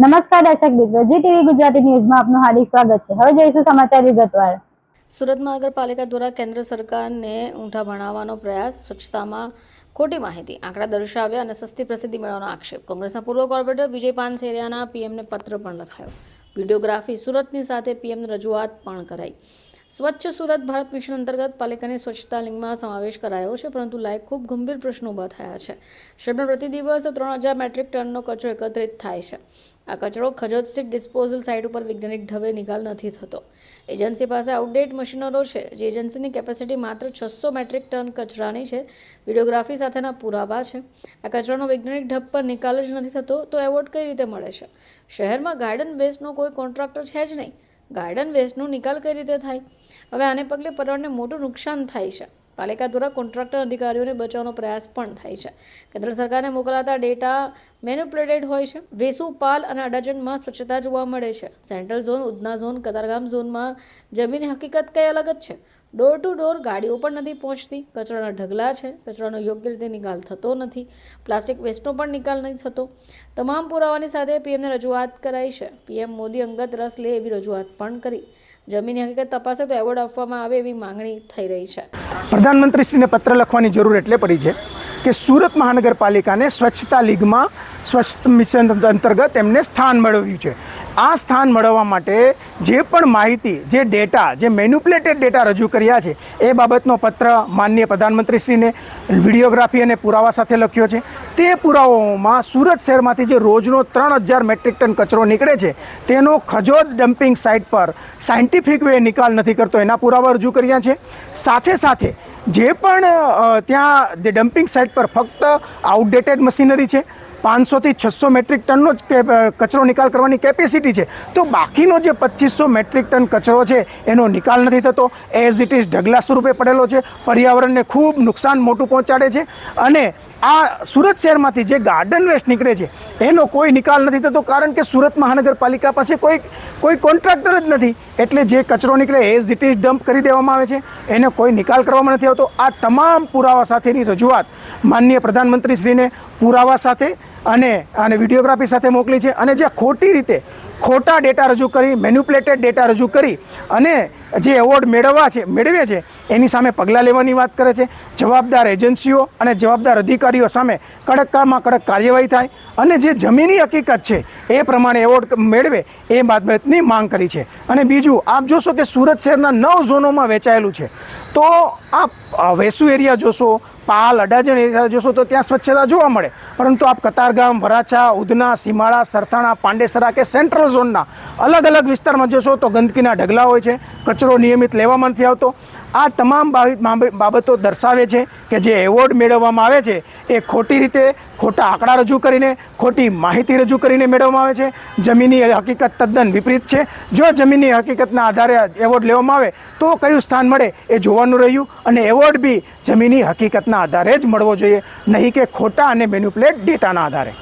નમસ્કાર દર્શક મિત્રો, જી ટીવી ગુજરાતી ન્યૂઝમાં આપનું હાર્દિક સ્વાગત છે। હવે જોઈશું સમાચાર વિગતવાર। સુરત મહાનગરપાલિકા દ્વારા કેન્દ્ર સરકારને ઊંધા ભણાવવાનો પ્રયાસ, સ્વચ્છતામાં ખોટી માહિતી, આંકડા દર્શાવ્યા અને સસ્તી પ્રસિદ્ધિ મેળવવાનો આક્ષેપ। કોંગ્રેસના પૂર્વ કોર્પોરેટર વિજય પાનસેરિયાના પીએમને પત્ર પણ લખાયો। વિડીયોગ્રાફી સુરતની સાથે પીએમને રજૂઆત પણ કરાઈ। સ્વચ્છ સુરત ભારત મિશન અંતર્ગત પાલિકાની સ્વચ્છતા લિંગમાં સમાવેશ કરાયો છે, પરંતુ લાયક ખૂબ ગંભીર પ્રશ્નો ઊભા થયા છે। શહેરમાં પ્રતિ દિવસ 3000 મેટ્રિક ટનનો કચરો એકત્રિત થાય છે। આ કચરો ખજોદ સ્થિત ડિસ્પોઝલ સાઇટ ઉપર વૈજ્ઞાનિક ઢબે નિકાલ નથી થતો। એજન્સી પાસે આઉટડેટ મશીનરો છે, જે એજન્સીની કેપેસિટી માત્ર 600 મેટ્રિક ટન કચરાની છે। વિડીયોગ્રાફી સાથેના પુરાવા છે। આ કચરાનો વૈજ્ઞાનિક ઢબ પર નિકાલ જ નથી થતો, તો એવોર્ડ કઈ રીતે મળે છે? શહેરમાં ગાર્ડન વેસ્ટનો કોઈ કોન્ટ્રાક્ટર છે જ નહીં, ગાર્ડન વેસ્ટનો નિકાલ કઈ રીતે થાય? હવે આને પગલે પર્યાવરણને મોટું નુકસાન થાય છે। પાલિકા દ્વારા કોન્ટ્રાક્ટર અધિકારીઓને બચાવવાનો પ્રયાસ પણ થાય છે। કેન્દ્ર સરકારને મોકલાતા ડેટા મેન્યુપ્યુલેટેડ હોય છે। વેસુ, પાલ અને અડાજણમાં સ્વચ્છતા જોવા મળે છે। Central zone, Udhna zone, Katargam ઝોનમાં જમીનની હકીકત કઈ અલગ જ છે। ડોર ટુ ડોર ગાડીઓ પણ નથી પહોંચતી। કચરાના ઢગલા છે, કચરાનો યોગ્ય રીતે નિકાલ થતો નથી। પ્લાસ્ટિક વેસ્ટનો પણ નિકાલ નથી થતો। તમામ પુરાવાની સાથે પીએમને રજૂઆત કરાઈ છે। પીએમ મોદી અંગત રસ લે એવી રજૂઆત પણ કરી। જમીનની હકીકત તપાસે તો એવોર્ડ આપવામાં આવે એવી માંગણી થઈ રહી છે। પ્રધાનમંત્રીશ્રીને પત્ર લખવાની જરૂર એટલે પડી છે કે સુરત મહાનગરપાલિકાને સ્વચ્છતા લીગમાં સ્વચ્છ મિશન અંતર્ગત એમને સ્થાન મેળવ્યું છે। આ સ્થાન મેળવવા માટે જે પણ માહિતી, જે ડેટા, જે મેન્યુપ્યુલેટેડ ડેટા રજૂ કર્યા છે એ બાબતનો પત્ર માનનીય પ્રધાનમંત્રીશ્રીને વિડીયોગ્રાફી અને પુરાવા સાથે લખ્યો છે। તે પુરાવાઓમાં સુરત શહેરમાંથી જે રોજનો 3000 મેટ્રિક ટન કચરો નીકળે છે તેનો ખજોદ ડમ્પિંગ સાઇટ પર સાયન્ટિફિક વે નિકાલ નથી કરતો એના પુરાવા રજૂ કર્યા છે। સાથે સાથે જે પણ ત્યાં જે ડમ્પિંગ સાઇટ પર ફક્ત આઉટડેટેડ મશીનરી છે, 500 થી 600 મેટ્રિક ટનનો જ કચરો નિકાલ કરવાની કેપેસિટી છે, તો બાકીનો જે 2500 મેટ્રિક ટન કચરો છે એનો નિકાલ નથી થતો। એઝ ઇટ ઇઝ ઢગલા સ્વરૂપે પડેલો છે, પર્યાવરણને ખૂબ નુકસાન મોટું પહોંચાડે છે। અને આ સુરત શહેરમાંથી જે ગાર્ડન વેસ્ટ નીકળે છે એનો કોઈ નિકાલ નથી થતો, કારણ કે સુરત મહાનગરપાલિકા પાસે કોઈ કોન્ટ્રાક્ટર જ નથી। એટલે જે કચરો નીકળે એઝ ઇટ ઇઝ ડમ્પ કરી દેવામાં આવે છે, એને કોઈ નિકાલ કરવામાં નથી આવતો। આ તમામ પુરાવા સાથેની રજૂઆત માનનીય પ્રધાનમંત્રીશ્રીને પુરાવા સાથે અને વિડીયોગ્રાફી સાથે મોકલી છે। અને જે ખોટી રીતે ખોટા ડેટા રજૂ કરી, મેન્યુપ્યુલેટેડ ડેટા રજૂ કરી અને જે એવોર્ડ મેળવે છે એની સામે પગલાં લેવાની વાત કરે છે। જવાબદાર એજન્સીઓ અને જવાબદાર અધિકારીઓ સામે કડકમાં કડક કાર્યવાહી થાય અને જે જમીની હકીકત છે એ પ્રમાણે એવોર્ડ મેળવે એ બાબતની માંગ કરી છે। અને બીજું, આપ જોશો કે સુરત શહેરના 9 ઝોનોમાં વહેંચાયેલું છે, તો આપ વેસુ એરિયા જોશો, પાલ, અડાજણ એરિયા જોશો તો ત્યાં સ્વચ્છતા જોવા મળે, પરંતુ આપ કતારગામ, વરાછા, ઉધના, સીમાડા, સરથાણા, પાંડેસરા કે સેન્ટ્રલ ઝોનના અલગ અલગ વિસ્તારમાં જોશો તો ગંદકીના ઢગલા હોય છે, કચરો નિયમિત લેવામાં નથી આવતો। આ તમામ બાબતો દર્શાવે છે કે જે એવોર્ડ મેળવવામાં આવે છે એ ખોટી રીતે, ખોટા આંકડા રજૂ કરીને, ખોટી માહિતી રજૂ કરીને મેળવવામાં આવે છે। જમીની હકીકત તદ્દન વિપરીત છે। જો જમીની હકીકતના આધારે એવોર્ડ લેવામાં આવે તો કયું સ્થાન મળે એ જોવાનું રહ્યું, અને એવોર્ડ બી જમીની હકીકતના આધારે જ મળવો જોઈએ, નહીં કે ખોટા અને મેન્યુપ્યુલેટ ડેટાના આધારે।